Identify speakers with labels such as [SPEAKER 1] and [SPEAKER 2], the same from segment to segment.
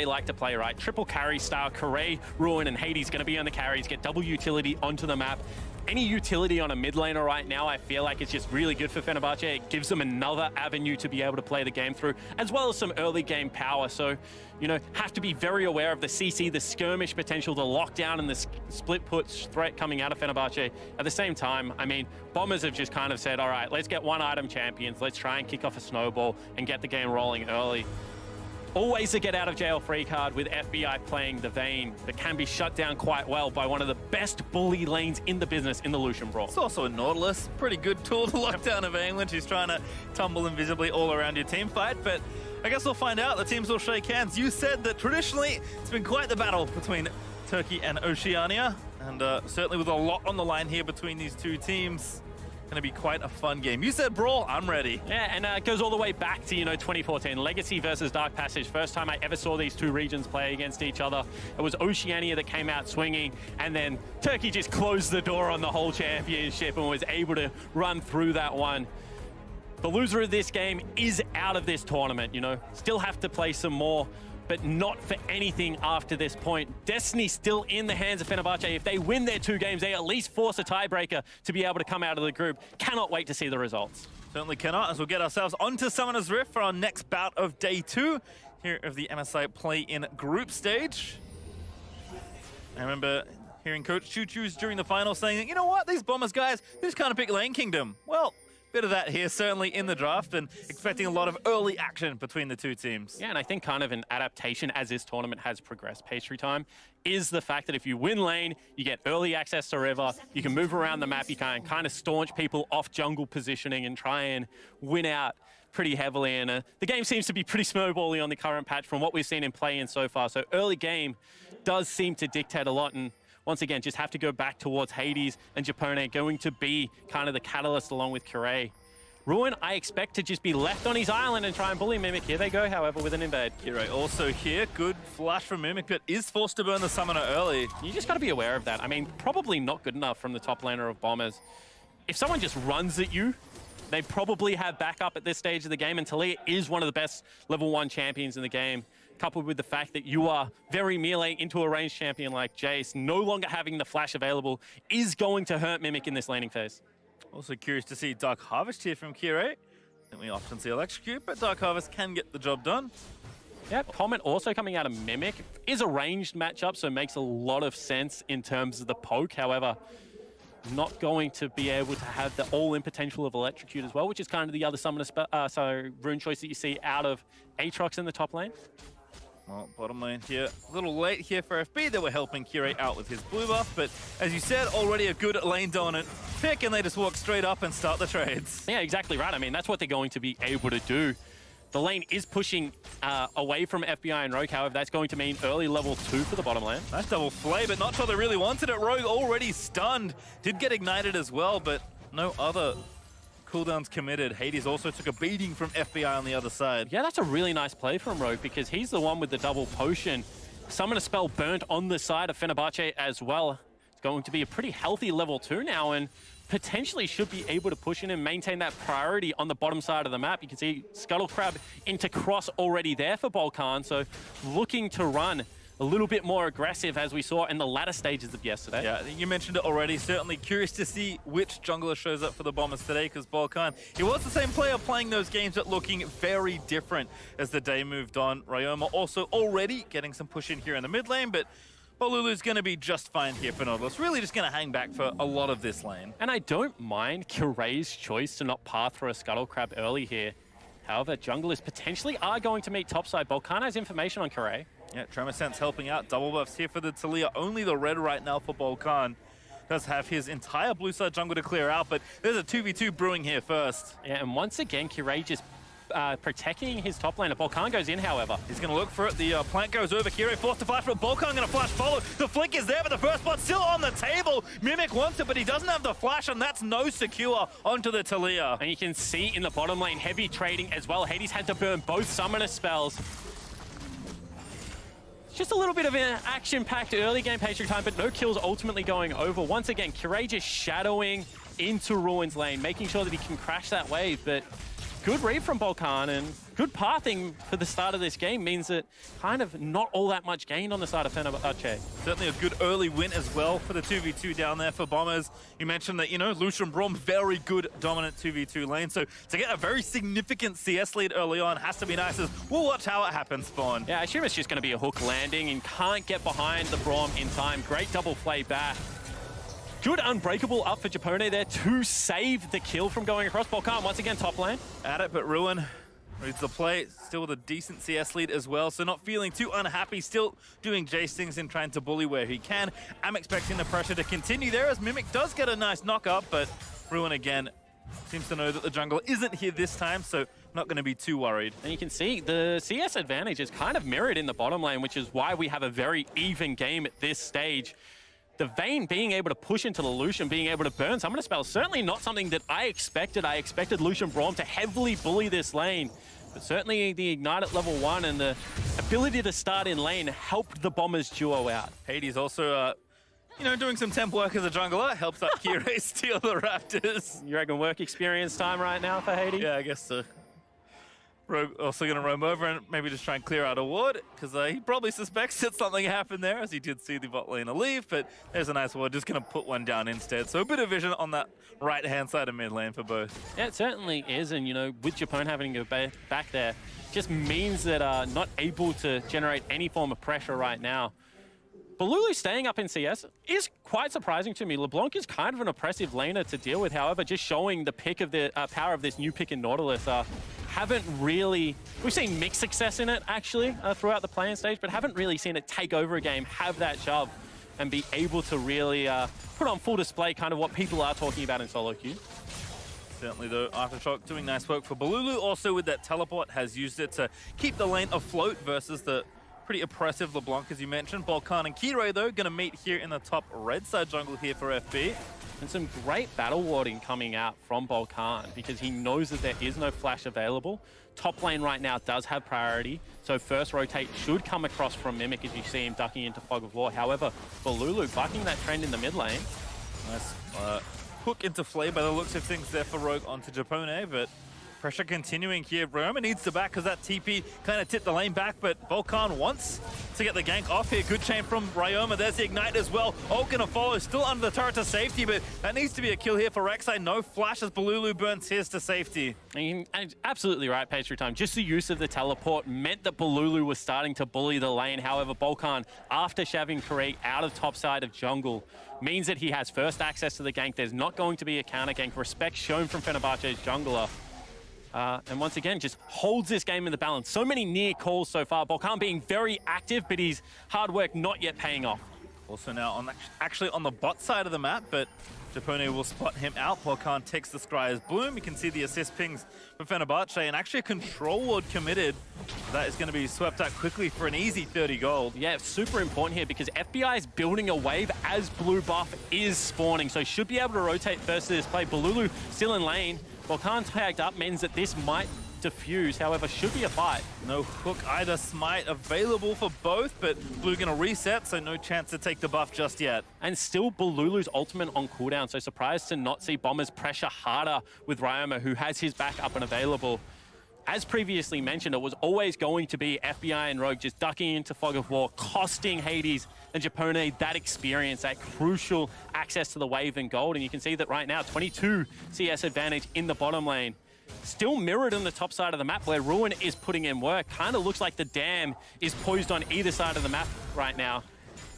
[SPEAKER 1] they like to play, right? Triple carry style, Correa, Ruin, and Hades going to be on the carries, get double utility onto the map. Any utility on a mid laner right now, I feel like it's just really good for Fenerbahçe. It gives them another avenue to be able to play the game through, as well as some early game power. So, you know, have to be very aware of the CC, the skirmish potential, the lockdown, and the split push threat coming out of Fenerbahçe. At the same time, I mean, Bombers have just kind of said, all right, let's get one item champions. Let's try and kick off a snowball and get the game rolling early. Always a get out of jail free card with FBI playing the Vayne that can be shut down quite well by one of the best bully lanes in the business in the Lucian Brawl.
[SPEAKER 2] It's also a Nautilus, pretty good tool to lock down a Vayne when she's trying to tumble invisibly all around your team fight, but I guess we'll find out. The teams will shake hands. You said that traditionally it's been quite the battle between Turkey and Oceania, and certainly with a lot on the line here between these two teams. Going to be quite a fun game. You said Brawl, I'm ready.
[SPEAKER 1] Yeah, and it goes all the way back to, 2014. Legacy versus Dark Passage. First time I ever saw these two regions play against each other. It was Oceania that came out swinging, and then Turkey just closed the door on the whole championship and was able to run through that one. The loser of this game is out of this tournament, Still have to play some more, but not for anything after this point. Destiny still in the hands of Fenerbahçe. If they win their 2 games, they at least force a tiebreaker to be able to come out of the group. Cannot wait to see the results.
[SPEAKER 2] Certainly cannot, as we'll get ourselves onto Summoner's Rift for our next bout of day 2 here of the MSI play-in group stage. I remember hearing Coach Choo Choo's during the final saying that, you know what, these Bombers guys, they just kind of pick Lane Kingdom. Well, bit of that here, certainly in the draft, and expecting a lot of early action between the two teams.
[SPEAKER 1] Yeah, and I think kind of an adaptation as this tournament has progressed, Pastry Time, is the fact that if you win lane, you get early access to river, you can move around the map, you can kind of staunch people off jungle positioning and try and win out pretty heavily. And the game seems to be pretty snowbally on the current patch from what we've seen in play-in so far. So early game does seem to dictate a lot, and once again, just have to go back towards Hades and Japone, going to be kind of the catalyst along with Correa. Ruin, I expect to just be left on his island and try and bully Mimic. Here they go, however, with an invade.
[SPEAKER 2] Kirei also here. Good flash from Mimic, but is forced to burn the summoner early.
[SPEAKER 1] You just got to be aware of that. I mean, probably not good enough from the top laner of Bombers. If someone just runs at you, they probably have backup at this stage of the game, and Talia is one of the best level 1 champions in the game, coupled with the fact that you are very melee into a ranged champion like Jace. No longer having the flash available is going to hurt Mimic in this laning phase.
[SPEAKER 2] Also curious to see Dark Harvest here from Kirei. We often see Electrocute, but Dark Harvest can get the job done.
[SPEAKER 1] Yeah, Comment also coming out of Mimic. Is a ranged matchup, so it makes a lot of sense in terms of the poke. However, not going to be able to have the all-in potential of Electrocute as well, which is kind of the other summoner rune choice that you see out of Aatrox in the top lane.
[SPEAKER 2] Well, bottom lane here, a little late here for FB. They were helping Kirei out with his blue buff, but as you said, already a good lane dominant pick, and they just walk straight up and start the trades.
[SPEAKER 1] Yeah, exactly right. I mean, that's what they're going to be able to do. The lane is pushing away from FBI and Rogue, however, that's going to mean early level 2 for the bottom lane.
[SPEAKER 2] Nice double flay, but not sure they really wanted it. Rogue already stunned. Did get ignited as well, but no other cooldowns committed. Hades also took a beating from FBI on the other side.
[SPEAKER 1] Yeah, that's a really nice play from Rogue because he's the one with the double potion. Summoner spell burnt on the side of Fenerbahçe as well. It's going to be a pretty healthy level 2 now, and potentially should be able to push in and maintain that priority on the bottom side of the map. You can see Scuttle Crab into cross already there for Volkan, so looking to run a little bit more aggressive as we saw in the latter stages of yesterday.
[SPEAKER 2] Yeah, you mentioned it already. Certainly curious to see which jungler shows up for the Bombers today, because Volkan, he was the same player playing those games, but looking very different as the day moved on. Ryoma also already getting some push in here in the mid lane, but Bolulu's going to be just fine here for Nautilus. Really just going to hang back for a lot of this lane.
[SPEAKER 1] And I don't mind Kirei's choice to not path for a Scuttle Crab early here. However, junglers potentially are going to meet topside. Volkan has information on Kirei.
[SPEAKER 2] Yeah, Tremor Sense helping out. Double buffs here for the Talia. Only the red right now for Volkan. Does have his entire blue side jungle to clear out, but there's a 2v2 brewing here first.
[SPEAKER 1] Yeah, and once again, Kirei just protecting his top laner. Volkan goes in, however.
[SPEAKER 2] He's going to look for it. The plant goes over. Kirei forced to flash, but Volkan going to flash follow. The flick is there, but the first blood still on the table. Mimic wants it, but he doesn't have the flash, and that's no secure onto the Talia.
[SPEAKER 1] And you can see in the bottom lane, heavy trading as well. Hades had to burn both summoner spells. Just a little bit of an action-packed early game Pastry Time, but no kills ultimately going over. Once again, Kirei just shadowing into Ruin's lane, making sure that he can crash that wave, but good read from Balkan and good pathing for the start of this game means that kind of not all that much gained on the side of Fenerbahçe.
[SPEAKER 2] Certainly a good early win as well for the 2v2 down there for Bombers. You mentioned that, you know, Lucian Brom, very good dominant 2v2 lane. So to get a very significant CS lead early on has to be nice. As we'll watch how it happens, Spawn.
[SPEAKER 1] Yeah, I assume it's just going to be a hook landing and can't get behind the Brom in time. Great double play back. Good unbreakable up for Japone there to save the kill from going across. Balkan once again top lane.
[SPEAKER 2] At it, but Ruin reads the play, still with a decent CS lead as well, so not feeling too unhappy, still doing Jace things and trying to bully where he can. I'm expecting the pressure to continue there as Mimic does get a nice knock up, but Ruin again seems to know that the jungle isn't here this time, so not going to be too worried.
[SPEAKER 1] And you can see the CS advantage is kind of mirrored in the bottom lane, which is why we have a very even game at this stage. The Vayne being able to push into the Lucian, being able to burn some of the spells, certainly not something that I expected. I expected Lucian Braum to heavily bully this lane, but certainly the Ignite at level 1 and the ability to start in lane helped the Bombers duo out.
[SPEAKER 2] Hades also, you know, doing some temp work as a jungler, helps out Kirei steal the Raptors.
[SPEAKER 1] You reckon work experience time right now for Hades?
[SPEAKER 2] Yeah, I guess so. Rogue also going to roam over and maybe just try and clear out a ward, because he probably suspects that something happened there, as he did see the bot laner leave, but there's a nice ward, just going to put one down instead. So a bit of vision on that right-hand side of mid lane for both.
[SPEAKER 1] Yeah, it certainly is, and you know, with Japone having to go back there, just means that not able to generate any form of pressure right now. Balulu staying up in CS is quite surprising to me. LeBlanc is kind of an oppressive laner to deal with, however, just showing the pick of the power of this new pick in Nautilus. Haven't really, we've seen mixed success in it actually throughout the playing stage, but haven't really seen it take over a game, have that shove, and be able to really put on full display kind of what people are talking about in solo queue.
[SPEAKER 2] Certainly though, Aftershock doing nice work for Balulu. Also with that teleport, has used it to keep the lane afloat versus the pretty oppressive LeBlanc, as you mentioned. Balkan and Kirei though, going to meet here in the top red side jungle here for FB.
[SPEAKER 1] And some great battle warding coming out from Balkan because he knows that there is no flash available. Top lane right now does have priority, so first rotate should come across from Mimic as you see him ducking into Fog of War. However, Balulu bucking that trend in the mid lane.
[SPEAKER 2] Nice hook into Flay by the looks of things there for Rogue onto Japone, but pressure continuing here. Roma needs to back because that TP kind of tipped the lane back, but Balkan wants to get the gank off here. Good chain from Ryoma. There's the Ignite as well. Ult gonna follow, still under the turret to safety, but that needs to be a kill here for Rek'Sai. No flash as Balulu burns his to safety.
[SPEAKER 1] And absolutely right, Pastry Time. Just the use of the teleport meant that Balulu was starting to bully the lane. However, Balkan, after shoving Kirei out of top side of jungle, means that he has first access to the gank. There's not going to be a counter gank. Respect shown from Fenerbahçe's jungler. And once again, just holds this game in the balance. So many near calls so far. Balkan being very active, but his hard work not yet paying off.
[SPEAKER 2] Also now actually on the bot side of the map, but Japone will spot him out. Balkan takes the Scryer's Bloom. You can see the assist pings for Fenerbahçe, and actually a control ward committed. That is going to be swept out quickly for an easy 30 gold.
[SPEAKER 1] Yeah, super important here because FBI is building a wave as blue buff is spawning, so should be able to rotate first to this play. Balulu still in lane. Balkan tagged up means that this might diffuse, however, should be a fight.
[SPEAKER 2] No hook either. Smite available for both, but Blue gonna reset, so no chance to take the buff just yet.
[SPEAKER 1] And still Balulu's ultimate on cooldown, so surprised to not see Bombers pressure harder with Ryoma, who has his back up and available. As previously mentioned, it was always going to be FBI and Rogue just ducking into Fog of War, costing Hades and Japone that experience, that crucial access to the wave and gold. And you can see that right now, 22 CS advantage in the bottom lane. Still mirrored on the top side of the map where Ruin is putting in work. Kind of looks like the dam is poised on either side of the map right now.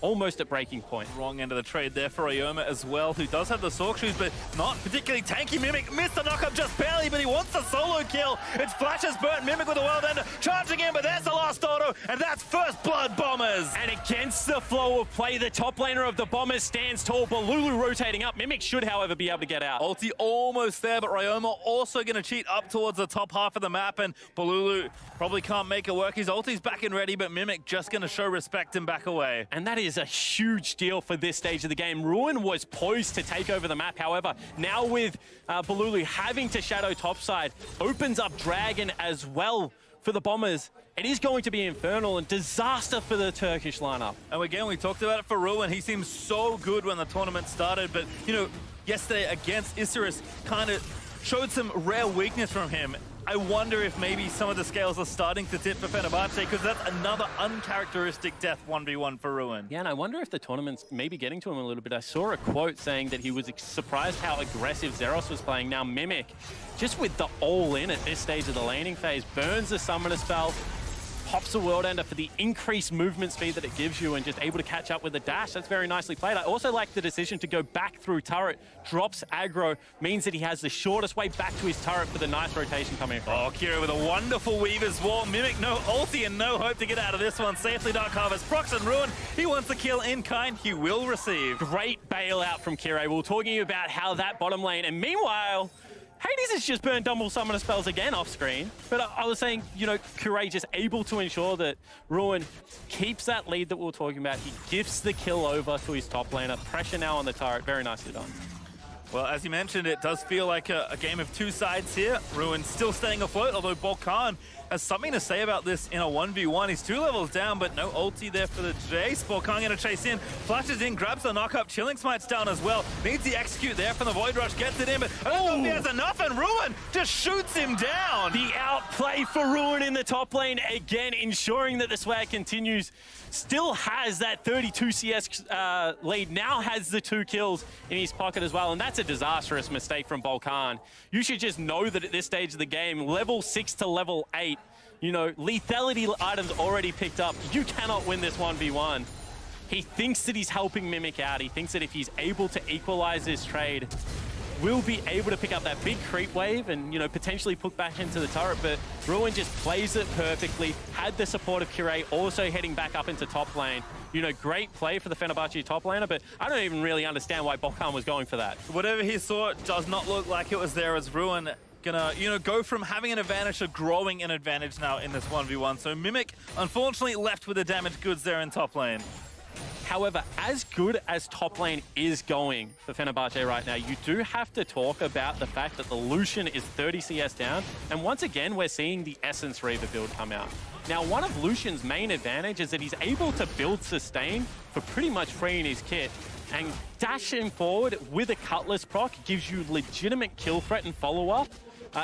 [SPEAKER 1] Almost at breaking point.
[SPEAKER 2] Wrong end of the trade there for Ryoma as well, who does have the Sork Shoes, but not particularly tanky. Mimic missed the knockup just barely, but he wants a solo kill. It's Flash's burnt Mimic with a World Ender, charging in, but there's the last auto, and that's first blood, Bombers.
[SPEAKER 1] And against the flow of play, the top laner of the Bombers stands tall. Balulu rotating up. Mimic should, however, be able to get out.
[SPEAKER 2] Ulti almost there, but Ryoma also going to cheat up towards the top half of the map, and Balulu probably can't make it work. His ulti's back and ready, but Mimic just going to show respect and back away.
[SPEAKER 1] And that is a huge deal for this stage of the game. Ruin was poised to take over the map. However, now with Balulu having to shadow topside, opens up Dragon as well for the Bombers. It is going to be infernal and disaster for the Turkish lineup.
[SPEAKER 2] And again, we talked about it for Ruin. He seemed so good when the tournament started, but you know, yesterday against Isurus kind of showed some rare weakness from him. I wonder if maybe some of the scales are starting to tip for Fenerbahçe, because that's another uncharacteristic death 1v1 for Ruin.
[SPEAKER 1] Yeah, and I wonder if the tournament's maybe getting to him a little bit. I saw a quote saying that he was surprised how aggressive Zeros was playing. Now Mimic, just with the all-in at this stage of the laning phase, burns the Summoner spell, pops a World Ender for the increased movement speed that it gives you, and just able to catch up with the dash. That's very nicely played. I also like the decision to go back through turret, drops aggro, means that he has the shortest way back to his turret for the nice rotation coming across.
[SPEAKER 2] Oh, Kira with a wonderful Weaver's Wall. Mimic, no ulti and no hope to get out of this one. Safely Dark Harvest, procs and Ruin. He wants the kill in kind. He will receive.
[SPEAKER 1] Great bailout from Kira. We were talking about how that bottom lane, and meanwhile, Hades has just burned double summoner spells again off screen. But I was saying, you know, Kure just able to ensure that Ruin keeps that lead that we were talking about. He gifts the kill over to his top laner. Pressure now on the turret. Very nicely done.
[SPEAKER 2] Well, as you mentioned, it does feel like a game of two sides here. Ruin still staying afloat, although Balkan has something to say about this in a 1v1. He's 2 levels down, but no ulti there for the Jace. Balkan gonna chase in, flashes in, grabs the knock-up. Chilling Smite's down as well. Needs the execute there from the Void Rush, gets it in, but I don't know if he has enough, and Ruin just shoots him down.
[SPEAKER 1] The outplay for Ruin in the top lane, again, ensuring that the swag continues. Still has that 32 CS lead, now has the 2 kills in his pocket as well, and that's a disastrous mistake from Balkan. You should just know that at this stage of the game, level 6 to level 8, you know, lethality items already picked up. You cannot win this 1v1. He thinks that he's helping Mimic out. He thinks that if he's able to equalize this trade, will be able to pick up that big creep wave and, you know, potentially put back into the turret, but Ruin just plays it perfectly. Had the support of Kure also heading back up into top lane. You know, great play for the Fenerbahçe top laner, but I don't even really understand why Balkan was going for that.
[SPEAKER 2] Whatever he saw, it does not look like it was there, as Ruin gonna, you know, go from having an advantage to growing an advantage now in this 1v1. So Mimic, unfortunately, left with the damaged goods there in top lane.
[SPEAKER 1] However, as good as top lane is going for Fenerbahçe right now, you do have to talk about the fact that the Lucian is 30 CS down, and once again, we're seeing the Essence Reaver build come out. Now, one of Lucian's main advantage is that he's able to build sustain for pretty much free in his kit, and dashing forward with a Cutlass proc gives you legitimate kill threat and follow-up.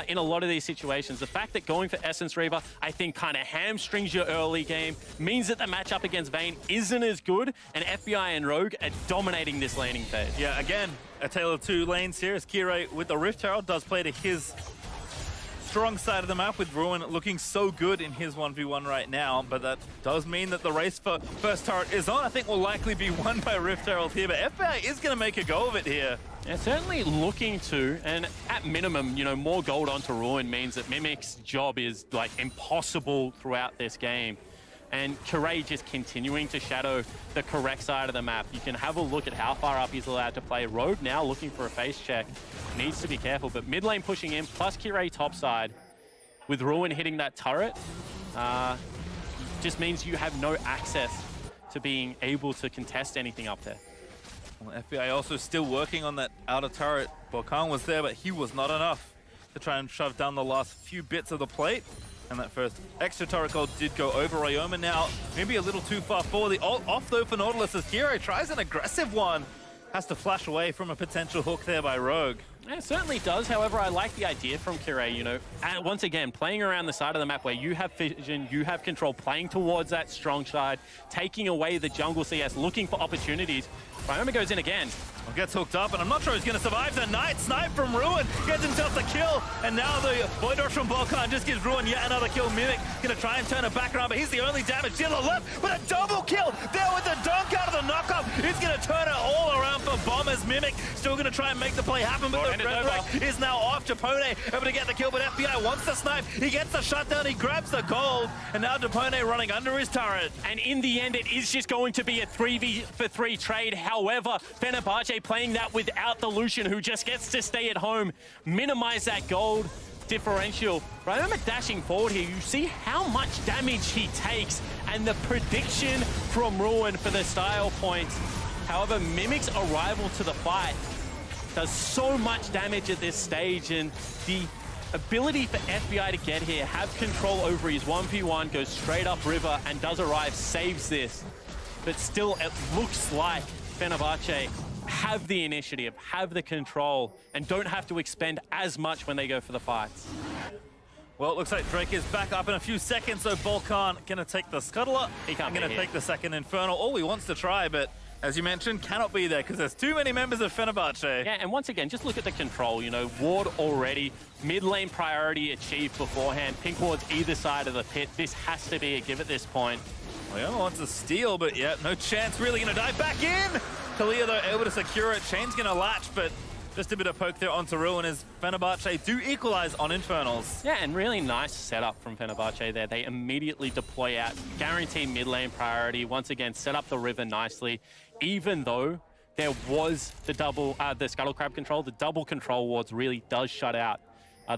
[SPEAKER 1] In a lot of these situations. The fact that going for Essence Reaver, I think, kind of hamstrings your early game, means that the matchup against Vayne isn't as good, and FBI and Rogue are dominating this laning phase.
[SPEAKER 2] Yeah, again, a tale of 2 lanes here, as Kire with the Rift Herald does play to his strong side of the map, with Ruin looking so good in his 1v1 right now, but that does mean that the race for first turret is on. I think will likely be won by Rift Herald here, but FBI is going to make a go of it here.
[SPEAKER 1] Yeah, certainly looking to, and at minimum, you know, more gold onto Ruin means that Mimic's job is, like, impossible throughout this game. And Kure just continuing to shadow the correct side of the map. You can have a look at how far up he's allowed to play. Rogue now looking for a face check. Needs to be careful, but mid lane pushing in, plus Kure top side. With Ruin hitting that turret, just means you have no access to being able to contest anything up there.
[SPEAKER 2] Well, FBI also still working on that outer turret. Balkan was there, but he was not enough to try and shove down the last few bits of the plate. And that first extra turret gold did go over Ryoma now. Maybe a little too far forward. The ult off though for Nautilus as Hero tries an aggressive one. Has to flash away from a potential hook there by Rogue.
[SPEAKER 1] Yeah, it certainly does. However, I like the idea from Kure, you know, and once again, playing around the side of the map where you have vision, you have control, playing towards that strong side, taking away the jungle CS, looking for opportunities. Ryoma goes in again.
[SPEAKER 2] Well, gets hooked up, and I'm not sure he's going to survive the night. Snipe from Ruin gets himself the kill, and now the Void Rush from Balkan just gives Ruin yet another kill. Mimic going to try and turn it back around, but he's the only damage dealer left, but a double kill there with the dunk out of the knockup. He's going to turn it all around for Bombers. Mimic still going to try and make the play happen, but the Resurrect is now off. Japone able to get the kill, but FBI wants the snipe. He gets the shutdown, he grabs the gold, and now Japone running under his turret.
[SPEAKER 1] And in the end, it is just going to be a 3v3 trade. However, Fenerbahçe playing that without the Lucian, who just gets to stay at home, minimize that gold differential. Ryoma dashing forward here, you see how much damage he takes, and the prediction from Ruin for the style points. However, Mimic's arrival to the fight does so much damage at this stage, and the ability for FBI to get here, have control over his 1v1, goes straight up river and does arrive, saves this. But still, it looks like Fenerbahçe have the initiative, have the control, and don't have to expend as much when they go for the fights.
[SPEAKER 2] Well, it looks like Drake is back up in a few seconds, so Volkan gonna take the Scuttler.
[SPEAKER 1] He can't
[SPEAKER 2] gonna take the second Infernal. Oh, he wants to try, but as you mentioned, cannot be there because there's too many members of Fenerbahçe.
[SPEAKER 1] Yeah, and once again, just look at the control. You know, ward already, mid lane priority achieved beforehand. Pink wards either side of the pit. This has to be a give at this point.
[SPEAKER 2] Well, wants to steal, but yeah, no chance. Really gonna dive back in. Kalia, though, able to secure it. Chain's gonna latch, but just a bit of poke there onto Ruin as Fenerbahçe do equalize on Infernals.
[SPEAKER 1] Yeah, and really nice setup from Fenerbahçe there. They immediately deploy out, guarantee mid lane priority. Once again, set up the river nicely. Even though there was the the Scuttle Crab control, the double control wards really does shut out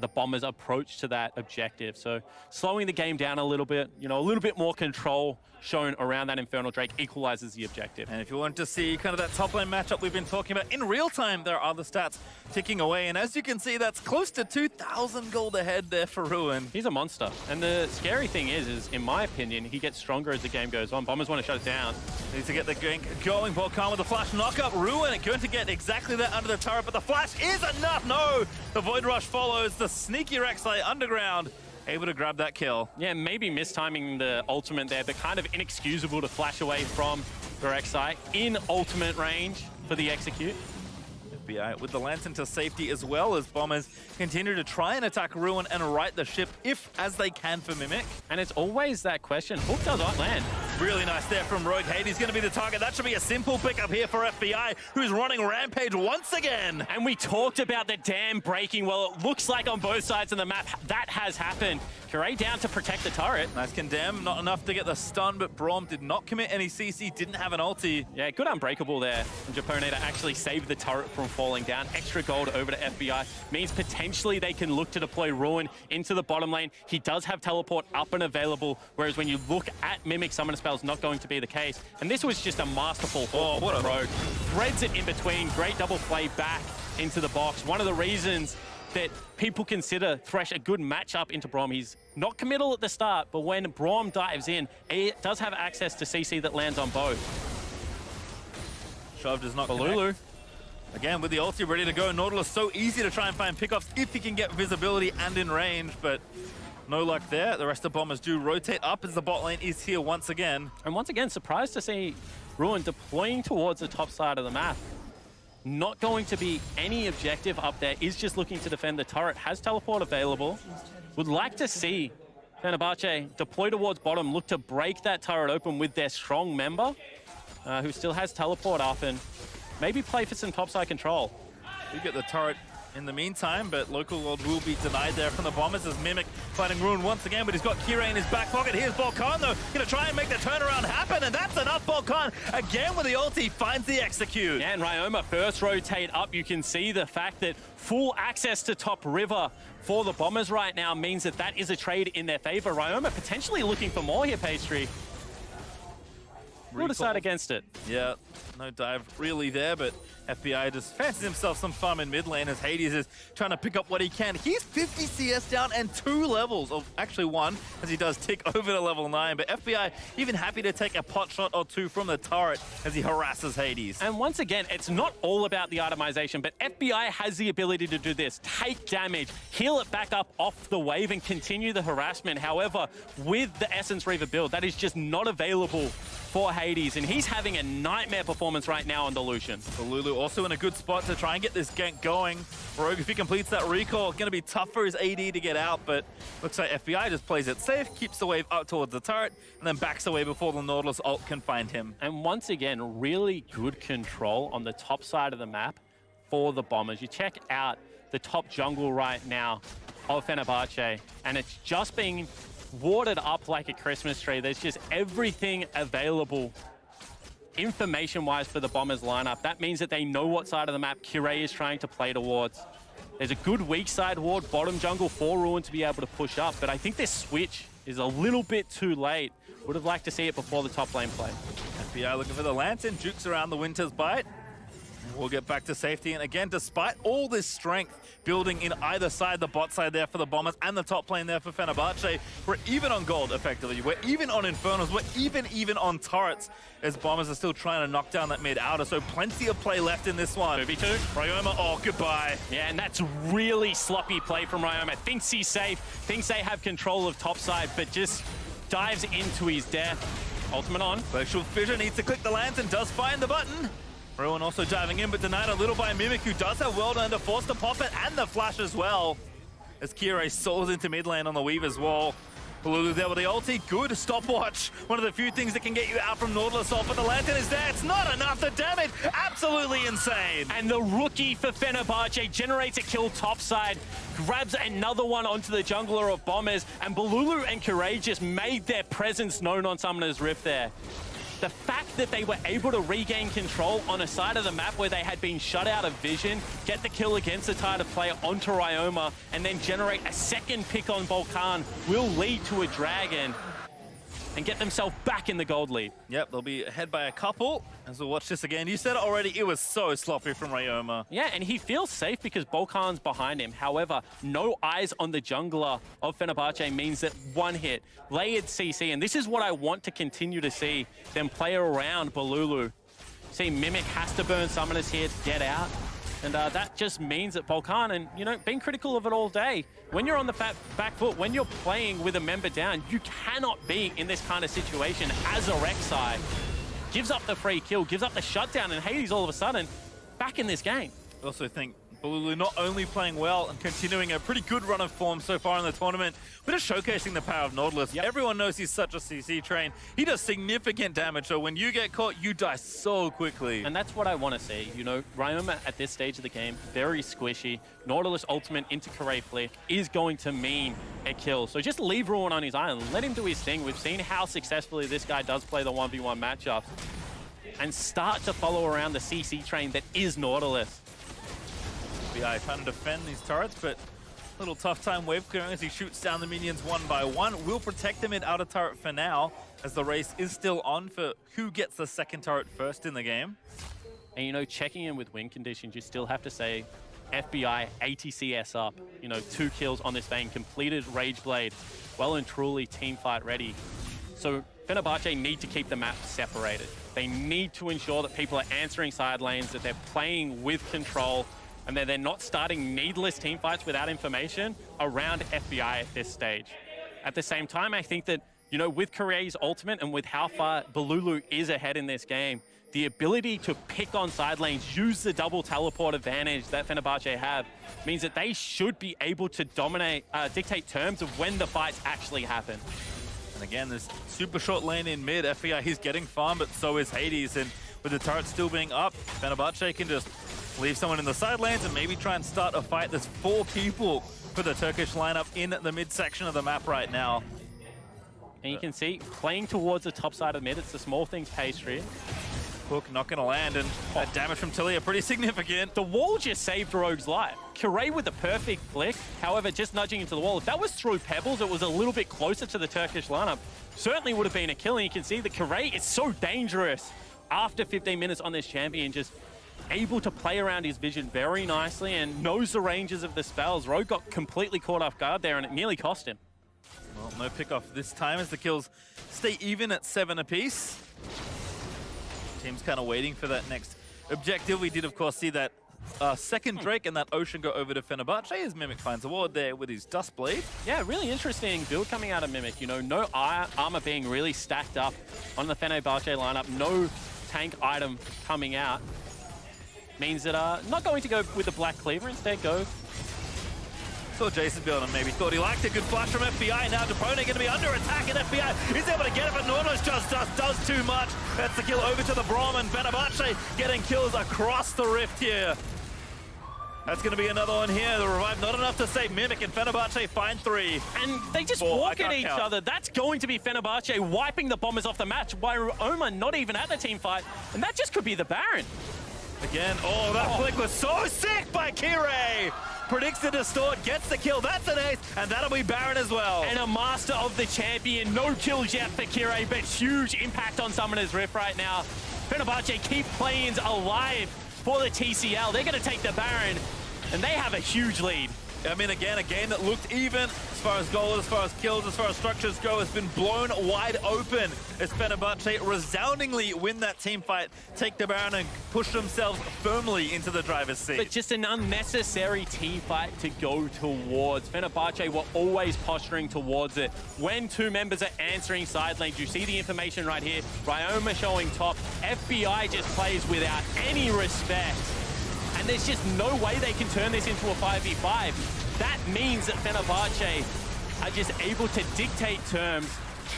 [SPEAKER 1] the Bombers' approach to that objective. So slowing the game down a little bit, you know, a little bit more control shown around that Infernal Drake equalizes the objective.
[SPEAKER 2] And if you want to see kind of that top lane matchup we've been talking about, in real time there are the stats ticking away, and as you can see, that's close to 2,000 gold ahead there for Ruin.
[SPEAKER 1] He's a monster, and the scary thing is in my opinion, he gets stronger as the game goes on. Bombers want to shut it down.
[SPEAKER 2] Needs to get the gank going. Volkan with the flash knockup. Ruin going to get exactly that under the turret, but the flash is enough. No, the Void Rush follows. The sneaky Rek'Sai underground, able to grab that kill.
[SPEAKER 1] Yeah, maybe mistiming the ultimate there, but kind of inexcusable to flash away from the Rek'Sai in ultimate range for the execute.
[SPEAKER 2] FBI with the Lantern to safety as well as Bombers continue to try and attack Ruin and right the ship as they can for Mimic.
[SPEAKER 1] And it's always that question, hook does not land.
[SPEAKER 2] Really nice there from Rogue. Hades going to be the target. That should be a simple pickup here for FBI, who's running Rampage once again.
[SPEAKER 1] And we talked about the dam breaking. Well, it looks like on both sides of the map, that has happened. Curé down to protect the turret.
[SPEAKER 2] Nice condemn, not enough to get the stun, but Braum did not commit any CC, didn't have an ulti.
[SPEAKER 1] Yeah, good unbreakable there from Japone to actually save the turret from falling down. Extra gold over to FBI means potentially they can look to deploy Ruin into the bottom lane. He does have teleport up and available, whereas when you look at Mimic Summoner Spells, not going to be the case. And this was just a masterful
[SPEAKER 2] what a
[SPEAKER 1] Rogue. Threads it in between, great double play back into the box. One of the reasons that people consider Thresh a good matchup into Braum. He's not committal at the start, but when Braum dives in, he does have access to CC that lands on both.
[SPEAKER 2] Shove does not
[SPEAKER 1] Lulu.
[SPEAKER 2] connect. Again, with the ulti ready to go, Nautilus so easy to try and find pickoffs if he can get visibility and in range, but no luck there. The rest of Bombers do rotate up as the bot lane is here once again.
[SPEAKER 1] And once again, surprised to see Ruin deploying towards the top side of the map. Not going to be any objective up there, is just looking to defend the turret, has teleport available. Would like to see Fenerbahçe deploy towards bottom, look to break that turret open with their strong member, who still has teleport up, and maybe play for some topside control.
[SPEAKER 2] We get the turret in the meantime, but local world will be denied there from the Bombers as Mimic fighting Ruin once again, but he's got Kira in his back pocket. Here's Volkan though, gonna try and make the turnaround happen, and that's enough. Volkan again with the ulti finds the execute.
[SPEAKER 1] Yeah, and Ryoma first rotate up. You can see the fact that full access to top river for the Bombers right now means that that is a trade in their favor. Ryoma potentially looking for more here, Pastry. We'll decide against it.
[SPEAKER 2] Yeah, no dive really there, but FBI just fancies himself some fun in mid lane as Hades is trying to pick up what he can. He's 50 CS down and 2 levels, of actually 1, as he does tick over to level 9. But FBI even happy to take a pot shot or 2 from the turret as he harasses Hades.
[SPEAKER 1] And once again, it's not all about the itemization, but FBI has the ability to do this. Take damage, heal it back up off the wave and continue the harassment. However, with the Essence Reaver build, that is just not available for Hades, and he's having a nightmare performance right now on the Lucian.
[SPEAKER 2] So Lulu also in a good spot to try and get this gank going. Rogue, if he completes that recall, going to be tough for his AD to get out, but looks like FBI just plays it safe, keeps the wave up towards the turret, and then backs away before the Nautilus ult can find him.
[SPEAKER 1] And once again, really good control on the top side of the map for the Bombers. You check out the top jungle right now of Fenerbahçe, and it's just being warded up like a Christmas tree. There's just everything available information-wise for the Bombers lineup. That means that they know what side of the map Curé is trying to play towards. There's a good weak side ward, bottom jungle for Ruin to be able to push up, but I think this switch is a little bit too late. Would have liked to see it before the top lane play.
[SPEAKER 2] FBI looking for the Lantern, jukes around the Winter's Bite. We'll get back to safety, and again, despite all this strength building in either side, the bot side there for the Bombers and the top lane there for Fenerbahçe, we're even on gold, effectively. We're even on Infernals, we're even on turrets, as Bombers are still trying to knock down that mid-outer, so plenty of play left in this one.
[SPEAKER 1] 2v2.
[SPEAKER 2] Ryoma, oh, goodbye.
[SPEAKER 1] Yeah, and that's really sloppy play from Ryoma. Thinks he's safe, thinks they have control of top side, but just dives into his death. Ultimate on.
[SPEAKER 2] Virtual Fissure needs to click the lands and does find the button. Rowan also diving in, but denied a little by Mimic, who does have World Ender, forced to pop it, and the flash as well. As Kirei soars into mid lane on the Weaver's wall. Bululu there with the ulti, good stopwatch. One of the few things that can get you out from Nautilus off, but the lantern is there. It's not enough, the damage, absolutely insane.
[SPEAKER 1] And the rookie for Fenerbahçe generates a kill topside, grabs another one onto the jungler of Bombers, and Bululu and Kirei just made their presence known on Summoner's Rift there. The fact that they were able to regain control on a side of the map where they had been shut out of vision, get the kill against the tighter player onto Ryoma, and then generate a second pick on Volcan will lead to a dragon and get themselves back in the gold lead.
[SPEAKER 2] Yep, they'll be ahead by a couple as we'll watch this again. You said it already, it was so sloppy from Ryoma.
[SPEAKER 1] Yeah, and he feels safe because Volcan's behind him. However, no eyes on the jungler of Fenerbahçe means that one hit, layered CC, and this is what I want to continue to see them play around Bululu. See, Mimic has to burn Summoners here to get out. And that just means that Volcan, and you know, being critical of it all day, when you're on the back foot, when you're playing with a member down, you cannot be in this kind of situation as a Rek'Sai. Gives up the free kill, gives up the shutdown, and Hades all of a sudden back in this game.
[SPEAKER 2] I also think Bululu not only playing well and continuing a pretty good run of form so far in the tournament, but just showcasing the power of Nautilus. Yep. Everyone knows he's such a CC train. He does significant damage, so when you get caught, you die so quickly.
[SPEAKER 1] And that's what I want to see. You know, Ryoma at this stage of the game, very squishy. Nautilus ultimate into Kirei flick is going to mean a kill. So just leave Ruin on his island, let him do his thing. We've seen how successfully this guy does play the 1v1 matchups. And start to follow around the CC train that is Nautilus.
[SPEAKER 2] BI trying to defend these turrets, but a little tough time wave clearing as he shoots down the minions one by one. Will protect them in outer turret for now, as the race is still on for who gets the second turret first in the game.
[SPEAKER 1] And you know, checking in with win conditions, you still have to say FBI ATCS up. You know, 2 kills on this vein, completed Rage Blade, well and truly team fight ready. So Fenerbahçe need to keep the map separated. They need to ensure that people are answering side lanes, that they're playing with control, and that they're not starting needless team fights without information around FBI at this stage. At the same time, I think that, you know, with Kirei's ultimate and with how far Bululu is ahead in this game, the ability to pick on side lanes, use the double teleport advantage that Fenerbahçe have, means that they should be able to dominate, dictate terms of when the fights actually happen.
[SPEAKER 2] And again, this super short lane in mid, FBI, he's getting farmed, but so is Hades, and with the turret still being up, Fenerbahçe can just leave someone in the side lanes and maybe try and start a fight. There's 4 people for the Turkish lineup in the mid-section of the map right now.
[SPEAKER 1] And you can see, playing towards the top side of mid, it's the small things pastry.
[SPEAKER 2] Hook not going to land, and that damage from Tilly are pretty significant.
[SPEAKER 1] The wall just saved Rogue's life. Kirei with the perfect flick, however, just nudging into the wall. If that was through pebbles, it was a little bit closer to the Turkish lineup. Certainly would have been a kill, and you can see that Kirei is so dangerous after 15 minutes on this champion, just able to play around his vision very nicely and knows the ranges of the spells. Rogue got completely caught off guard there, and it nearly cost him.
[SPEAKER 2] Well, no pick off this time as the kills stay even at 7 apiece. Team's kind of waiting for that next objective. We did, of course, see that second Drake and that Ocean go over to Fenerbahçe as Mimic finds a ward there with his Dustblade.
[SPEAKER 1] Yeah, really interesting build coming out of Mimic. You know, no armor being really stacked up on the Fenerbahçe lineup, no tank item coming out. Means that not going to go with the Black Cleaver, instead go.
[SPEAKER 2] Saw Jason build and maybe thought he liked a good flash from FBI. Now Depone going to be under attack, and FBI is able to get it, but Nautilus just does too much. That's the kill over to the Braum, and Fenerbahçe getting kills across the rift here. That's going to be another one here. The revive not enough to save Mimic, and Fenerbahçe find 3.
[SPEAKER 1] And they just walk at each other. That's going to be Fenerbahçe wiping the Bombers off the match. Ryoma not even at the team fight, and that just could be the Baron.
[SPEAKER 2] Again, oh, that flick was so sick by Kirei. Predicts the distort, gets the kill, that's an ace, and that'll be Baron as well.
[SPEAKER 1] And a master of the champion, no kills yet for Kirei, but huge impact on Summoner's Rift right now. Fenerbahçe keep plays alive for the TCL. They're going to take the Baron, and they have a huge lead.
[SPEAKER 2] I mean, again, a game that looked even as far as goals, as far as kills, as far as structures go, has been blown wide open as Fenerbahçe resoundingly win that team fight, take the Baron and push themselves firmly into the driver's seat.
[SPEAKER 1] But just an unnecessary team fight to go towards. Fenerbahçe were always posturing towards it. When two members are answering side lanes, you see the information right here. Ryoma showing top. FBI just plays without any respect. And there's just no way they can turn this into a 5v5. That means that Fenerbahçe are just able to dictate terms.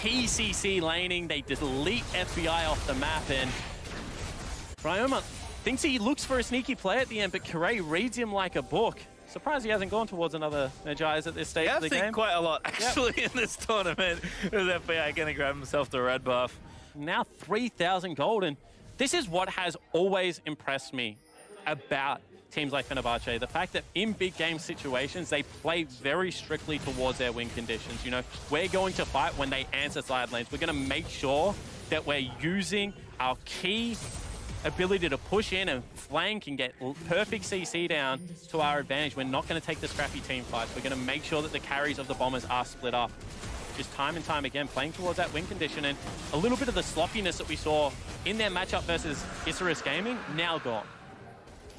[SPEAKER 1] Key CC laning, they delete FBI off the map, and Ryoma thinks he looks for a sneaky play at the end, but Kure reads him like a book. Surprised he hasn't gone towards another Magi's at this stage of the game.
[SPEAKER 2] I've seen quite a lot, actually, in this tournament. Is FBI going to grab himself the red buff?
[SPEAKER 1] Now 3,000 gold, and this is what has always impressed me about teams like Fenerbahçe. The fact that in big game situations, they play very strictly towards their win conditions. You know, we're going to fight when they answer side lanes. We're going to make sure that we're using our key ability to push in and flank and get perfect CC down to our advantage. We're not going to take the scrappy team fights. We're going to make sure that the carries of the Bombers are split up. Just time and time again, playing towards that win condition, and a little bit of the sloppiness that we saw in their matchup versus Isurus Gaming, now gone.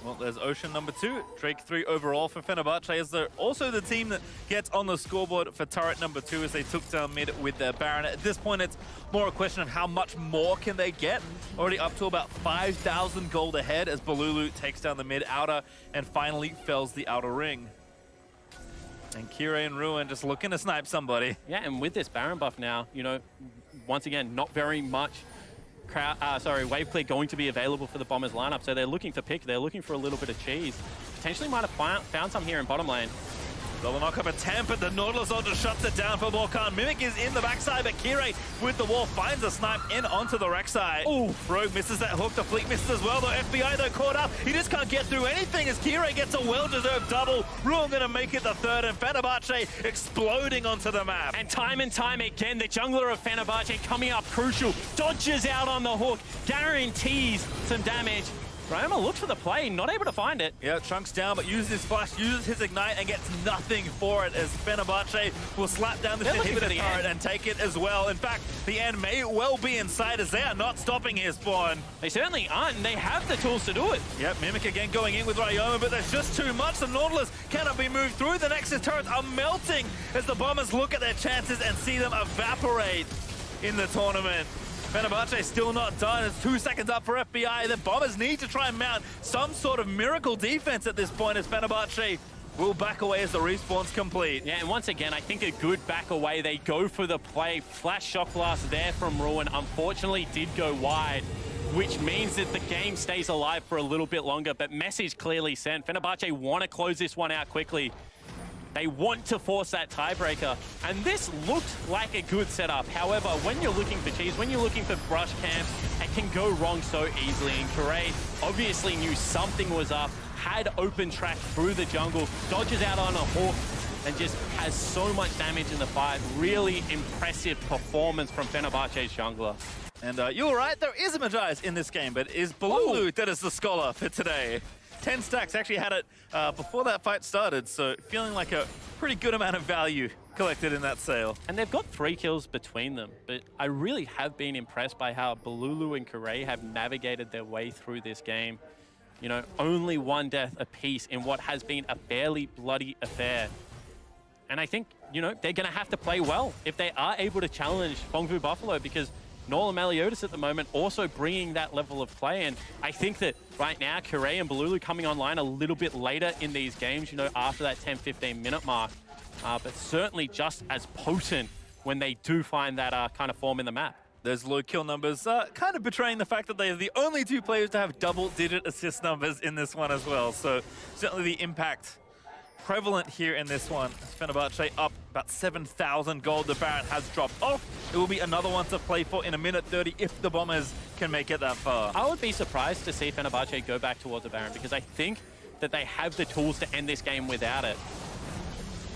[SPEAKER 2] Well, there's Ocean number 2, Drake 3 overall for Fenerbahçe, as they're also the team that gets on the scoreboard for turret number 2 as they took down mid with their Baron. At this point, it's more a question of how much more can they get. Already up to about 5,000 gold ahead as Balulu takes down the mid outer and finally fells the outer ring. And Kire and Ruin just looking to snipe somebody.
[SPEAKER 1] Yeah, and with this Baron buff now, you know, once again, not very much wave clear going to be available for the Bombers lineup, so they're looking for pick, they're looking for a little bit of cheese. Potentially might have found some here in bottom lane.
[SPEAKER 2] Double knock-up attempt, but the Nautilus ultra shuts it down for Volkan. Mimic is in the backside, but Kire with the wall finds a snipe in onto the wreck side. Oh, Rogue misses that hook. The Fleet misses as well, though. FBI, though, caught up. He just can't get through anything as Kire gets a well-deserved double. Ruin gonna make it the third, and Fenerbahçe exploding onto the map.
[SPEAKER 1] And time again, the jungler of Fenerbahçe coming up crucial. Dodges out on the hook, guarantees some damage. Ryoma looks for the play, not able to find it.
[SPEAKER 2] Yeah, Trunks down, but uses his flash, uses his ignite, and gets nothing for it as Fenerbahçe will slap down this inhibitor turret and take it as well. In fact, the end may well be inside as they are not stopping his spawn.
[SPEAKER 1] They certainly aren't, and they have the tools to do it.
[SPEAKER 2] Yep, Mimic again going in with Ryoma, but there's just too much. The Nautilus cannot be moved through. The Nexus turrets are melting as the Bombers look at their chances and see them evaporate in the tournament. Fenerbahçe still not done. It's 2 seconds up for FBI. The Bombers need to try and mount some sort of miracle defense at this point as Fenerbahçe will back away as the respawn's complete.
[SPEAKER 1] Yeah, and once again, I think a good back away. They go for the play. Flash shock blast there from Ruin. Unfortunately, did go wide, which means that the game stays alive for a little bit longer, but message clearly sent. Fenerbahçe want to close this one out quickly. They want to force that tiebreaker, and this looked like a good setup. However, when you're looking for cheese, when you're looking for brush camps, it can go wrong so easily. And Kure obviously knew something was up, had open track through the jungle, dodges out on a hook, and just has so much damage in the fight. Really impressive performance from Fenerbahçe's jungler.
[SPEAKER 2] And you're right, there is a Magi's in this game, but is Balulu that is the scholar for today. 10 stacks, actually had it before that fight started, so feeling like a pretty good amount of value collected in that sale.
[SPEAKER 1] And they've got 3 kills between them, but I really have been impressed by how Balulu and Kure have navigated their way through this game. You know, only 1 death apiece in what has been a fairly bloody affair. And I think, you know, they're going to have to play well if they are able to challenge Phong Vũ Buffalo, because Noel and Meliodas at the moment also bringing that level of play. And I think that right now, Kure and Balulu coming online a little bit later in these games, you know, after that 10-15 minute mark. But certainly just as potent when they do find that kind of form in the map.
[SPEAKER 2] Those low kill numbers kind of betraying the fact that they are the only 2 players to have double-digit assist numbers in this one as well. So certainly the impact prevalent here in this one. Fenerbahçe up about 7,000 gold. The Baron has dropped off. It will be another one to play for in a minute 30 if the Bombers can make it that far.
[SPEAKER 1] I would be surprised to see Fenerbahçe go back towards the Baron, because I think that they have the tools to end this game without it.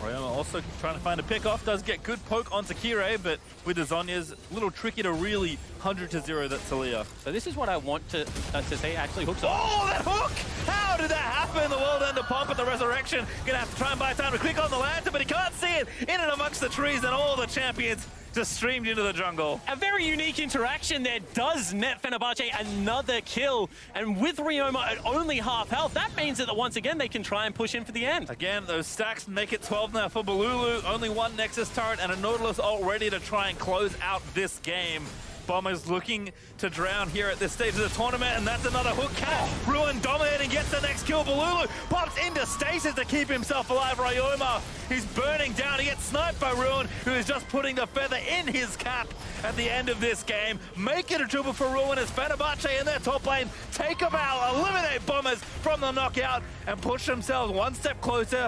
[SPEAKER 2] Ryoma also trying to find a pick off, does get good poke onto Kirei, but with the Zhonya's, a little tricky to really 100-0 that Talia.
[SPEAKER 1] So this is what I want to see actually hooks on.
[SPEAKER 2] Oh, that hook! How did that happen? The world ender pump at the resurrection. Gonna have to try and buy time to click on the lantern, but he can't see it. In and amongst the trees, and all the champions just streamed into the jungle.
[SPEAKER 1] A very unique interaction there does net Fenerbahçe another kill. And with Ryoma at only half health, that means that once again they can try and push in for the end.
[SPEAKER 2] Again, those stacks make it 12 now for Balulu. Only one Nexus turret and a Nautilus ult ready to try and close out this game. Bombers looking to drown here at this stage of the tournament, and that's another hook catch. Ruin dominating, gets the next kill. Balulu pops into stasis to keep himself alive. Ryoma, he's burning down. He gets sniped by Ruin, who is just putting the feather in his cap at the end of this game. Make it a triple for Ruin as Fenerbahçe in their top lane take him out, eliminate Bombers from the knockout, and push themselves one step closer